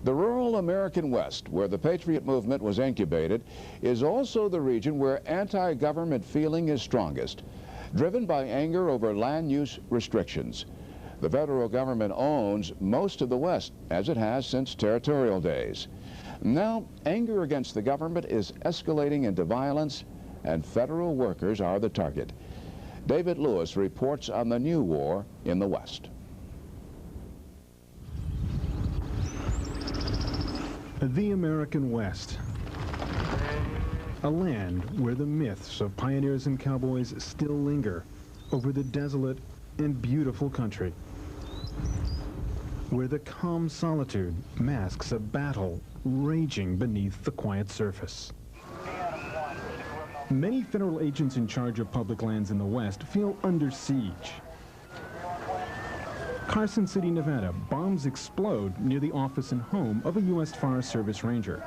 The rural American West, where the Patriot movement was incubated, is also the region where anti-government feeling is strongest, driven by anger over land use restrictions. The federal government owns most of the West, as it has since territorial days. Now, anger against the government is escalating into violence, and federal workers are the target. David Lewis reports on the new war in the West. The American West, a land where the myths of pioneers and cowboys still linger over the desolate and beautiful country, where the calm solitude masks a battle raging beneath the quiet surface. Many federal agents in charge of public lands in the West feel under siege. Carson City, Nevada, bombs explode near the office and home of a U.S. Forest Service ranger.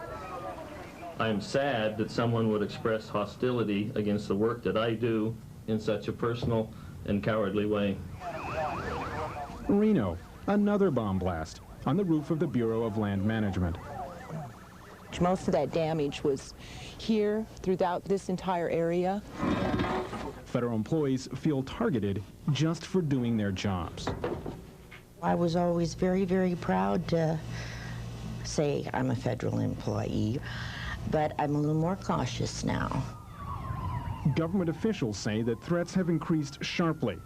I'm sad that someone would express hostility against the work that I do in such a personal and cowardly way. Reno, another bomb blast on the roof of the Bureau of Land Management. Most of that damage was here throughout this entire area. Federal employees feel targeted just for doing their jobs. I was always very, very proud to say I'm a federal employee, but I'm a little more cautious now. Government officials say that threats have increased sharply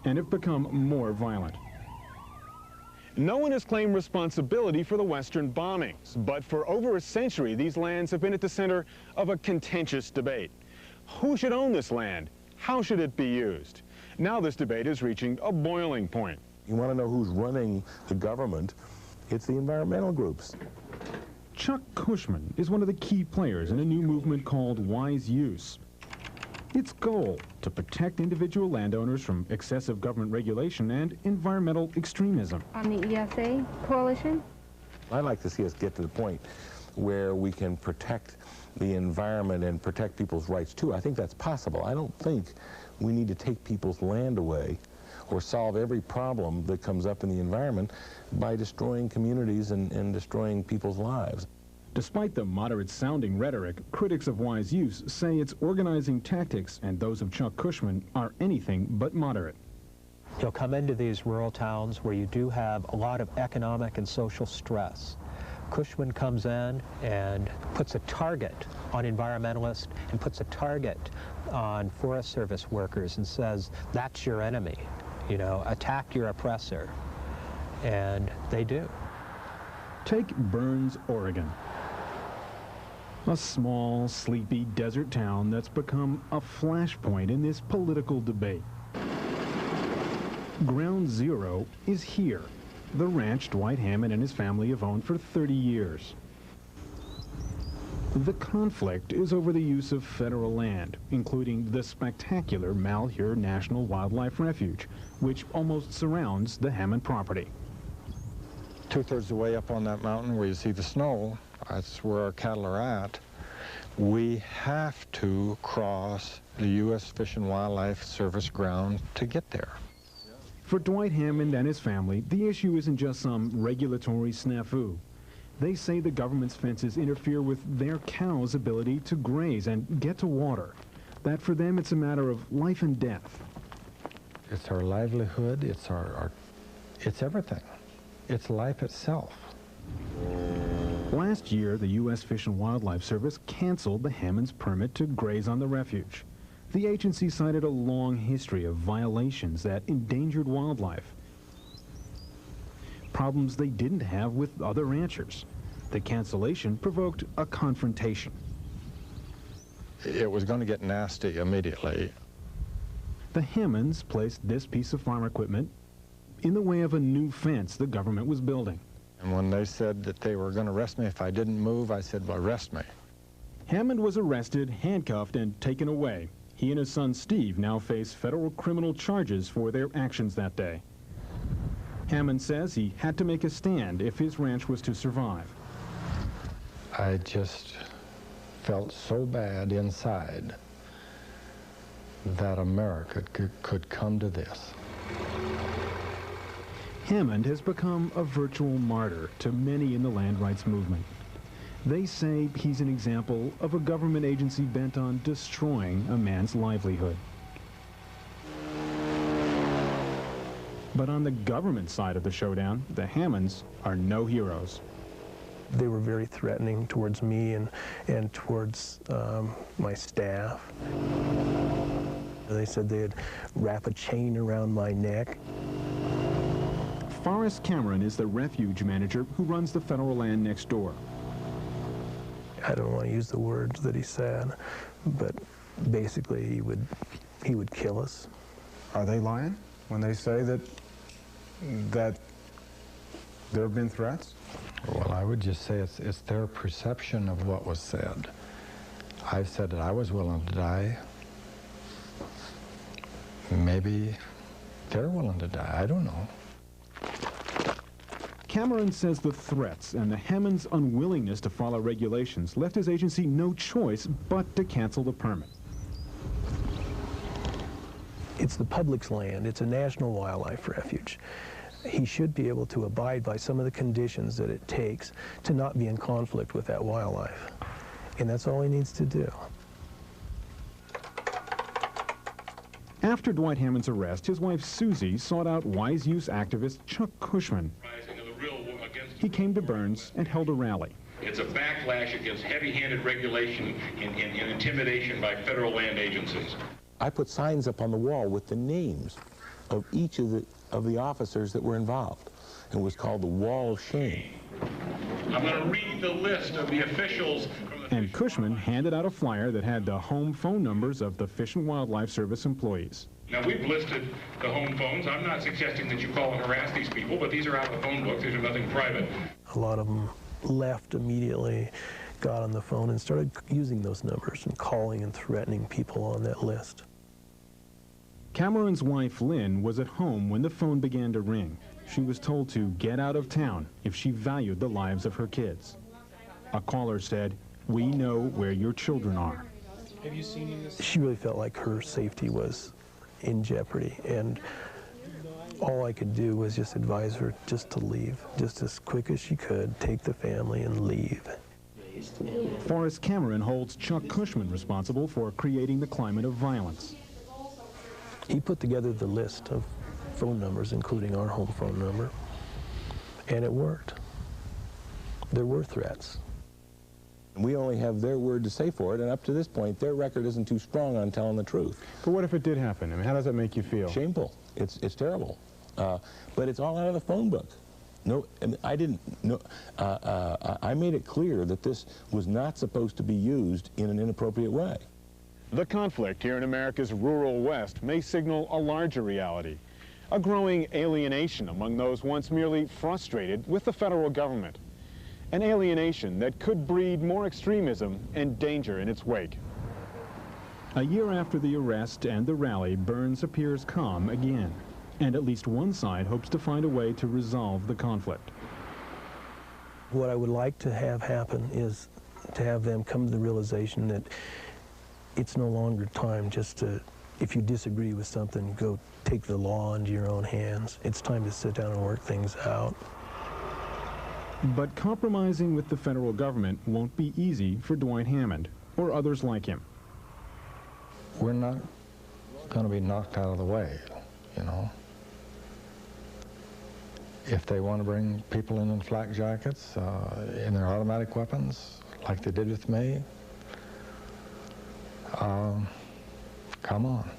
and have become more violent. No one has claimed responsibility for the Western bombings, but for over a century, these lands have been at the center of a contentious debate. Who should own this land? How should it be used? Now this debate is reaching a boiling point. You want to know who's running the government? It's the environmental groups. Chuck Cushman is one of the key players in a new movement called Wise Use. Its goal, to protect individual landowners from excessive government regulation and environmental extremism. On the ESA coalition? I'd like to see us get to the point where we can protect the environment and protect people's rights too. I think that's possible. I don't think we need to take people's land away or solve every problem that comes up in the environment by destroying communities and destroying people's lives. Despite the moderate-sounding rhetoric, critics of Wise Use say its organizing tactics and those of Chuck Cushman are anything but moderate. You'll come into these rural towns where you do have a lot of economic and social stress. Cushman comes in and puts a target on environmentalists and puts a target on Forest Service workers and says, that's your enemy. You know, attack your oppressor. And they do. Take Burns, Oregon. A small, sleepy desert town that's become a flashpoint in this political debate. Ground zero is here, the ranch Dwight Hammond and his family have owned for 30 years. The conflict is over the use of federal land, including the spectacular Malheur National Wildlife Refuge, which almost surrounds the Hammond property. Two-thirds of the way up on that mountain where you see the snow, that's where our cattle are at. We have to cross the U.S. Fish and Wildlife Service ground to get there. For Dwight Hammond and his family, the issue isn't just some regulatory snafu. They say the government's fences interfere with their cows' ability to graze and get to water. That for them, it's a matter of life and death. It's our livelihood, it's everything. It's life itself. Last year, the U.S. Fish and Wildlife Service canceled the Hammonds' permit to graze on the refuge. The agency cited a long history of violations that endangered wildlife. Problems they didn't have with other ranchers. The cancellation provoked a confrontation. It was going to get nasty immediately. The Hammonds placed this piece of farm equipment in the way of a new fence the government was building. And when they said that they were going to arrest me if I didn't move, I said, well, arrest me. Hammond was arrested, handcuffed, and taken away. He and his son Steve now face federal criminal charges for their actions that day. Hammond says he had to make a stand if his ranch was to survive. I just felt so bad inside that America could come to this. Hammond has become a virtual martyr to many in the land rights movement. They say he's an example of a government agency bent on destroying a man's livelihood. But on the government side of the showdown, the Hammonds are no heroes. They were very threatening towards me and towards my staff. They said they'd wrap a chain around my neck. Forrest Cameron is the refuge manager who runs the federal land next door. I don't want to use the words that he said, but basically he would kill us. Are they lying when they say that there have been threats? Well, I would just say it's their perception of what was said. I've said that I was willing to die. Maybe they're willing to die. I don't know. Cameron says the threats and the Hammonds' unwillingness to follow regulations left his agency no choice but to cancel the permit. It's the public's land. It's a national wildlife refuge. He should be able to abide by some of the conditions that it takes to not be in conflict with that wildlife. And that's all he needs to do. After Dwight Hammond's arrest, his wife Susie sought out wise use activist Chuck Cushman. He came to Burns and held a rally. It's a backlash against heavy-handed regulation and intimidation by federal land agencies. I put signs up on the wall with the names of each of the officers that were involved. It was called the Wall of Shame. I'm going to read the list of the officials. And Cushman handed out a flyer that had the home phone numbers of the Fish and Wildlife Service employees. Now, we've listed the home phones. I'm not suggesting that you call and harass these people, but these are out of the phone book. These are nothing private. A lot of them left immediately, got on the phone and started using those numbers and calling and threatening people on that list. Cameron's wife, Lynn, was at home when the phone began to ring. She was told to get out of town if she valued the lives of her kids. A caller said, "We know where your children are." Have you seen this? She really felt like her safety was in jeopardy, and all I could do was just advise her just to leave, just as quick as she could, take the family and leave. Forrest Cameron holds Chuck Cushman responsible for creating the climate of violence. He put together the list of phone numbers, including our home phone number, and it worked. There were threats. We only have their word to say for it, and up to this point, their record isn't too strong on telling the truth. But what if it did happen? I mean, how does that make you feel? Shameful. It's terrible. But it's all out of the phone book. No, I didn't. No, I made it clear that this was not supposed to be used in an inappropriate way. The conflict here in America's rural West may signal a larger reality, a growing alienation among those once merely frustrated with the federal government. An alienation that could breed more extremism and danger in its wake. A year after the arrest and the rally, Burns appears calm again, and at least one side hopes to find a way to resolve the conflict. What I would like to have happen is to have them come to the realization that it's no longer time just to, if you disagree with something, go take the law into your own hands. It's time to sit down and work things out. But compromising with the federal government won't be easy for Dwight Hammond or others like him. We're not going to be knocked out of the way, you know. If they want to bring people in flak jackets, in their automatic weapons, like they did with me, come on.